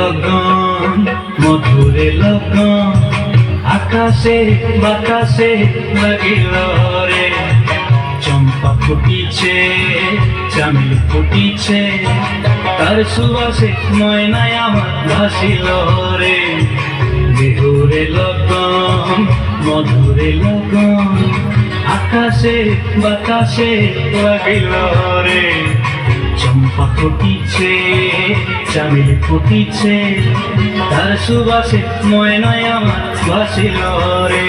লগন মধুরে লগন আকাশে বাতাসে লাগিল রে চম্পা ফুটিছে চামেল ফুটিছে তার সুবাসে ময়নায় আমার ভাসিল রে বিহুরে লগন মধুরে লগন আকাশে বাতাসে লাগিল রে চম্পা ফুটিছে চামেল ফুটিছে তার সুবাসে ময়নায় আমার ভাসিল রে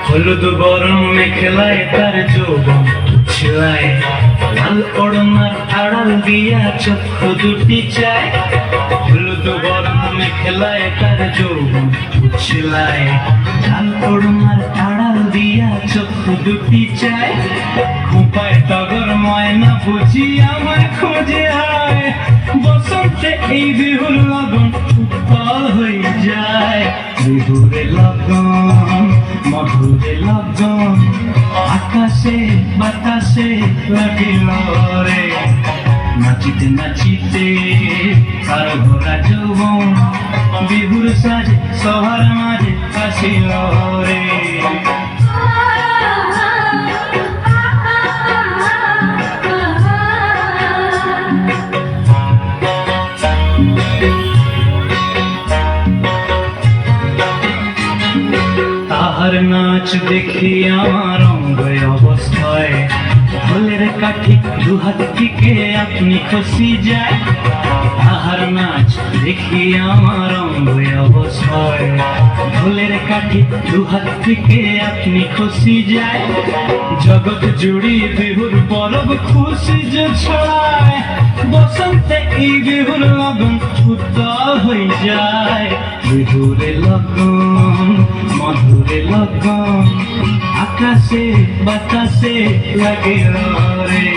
হলুদ বরণ মেখলায় তার যৌবন ছিলায় লাল ওড়নার আড়াল দিয়া চক্ষু দুটি চায় হলুদ বরণ মেখলায় তার যৌবন ছিলায় লাল ওড়নার আড়াল দিয়া চক্ষু দুটি চায় খোঁপায় টগর ময়না বুঝি আমায় খোঁজে আয় বসন্তে এই বিহুর লগন উৎপল হয়ে যায় বিহুরে লগন মধুরে লগন আকাশে বাতাসে লাগিল রে নাচিতে নাচিতে তার ভরা যৌবন বিহুর সাজে সবার মাঝে আসিল রে তাহার নাচ দেখি আমার অঙ্গ অবস্থায় ঢোলের কাঠি দুহাত থেকে আপনি খসি যায় তাহার নাচ দেখি আমার অঙ্গ অবস্থায় ঢোলের কাঠি দুহাত থেকে আপনি খসি যায় জগৎ জুড়ি বিহুর পরব খুশি যে ছড়ায় বসন্তে এই বিহুর লগন উত্তল হয়ে যায় বিহুরে লগন মধুরে লগন আকাশে বাতাসে লাগিল রে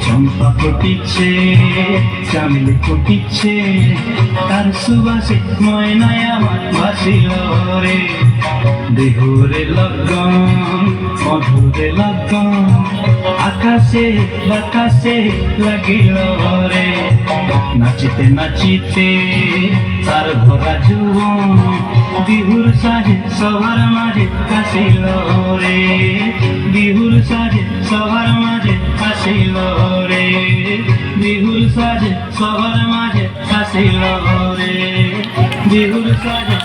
চম্পা ফুটিছে চামেল ফুটিছে তার সুবাসে ময়নায় আমার ভাসিল রে বিহুরে লগন মধুরে লগন আকাশে বাতাসে লাগিল রে নাচিতে নাচিতে তার ভরা যৌবন বিহুর সাজে সবার মাঝে আসিল রে বিহুর সাজে সবার মাঝে আসিল রে বিহুর সাজে সবার মাঝে আসিল রে বিহুর সাজে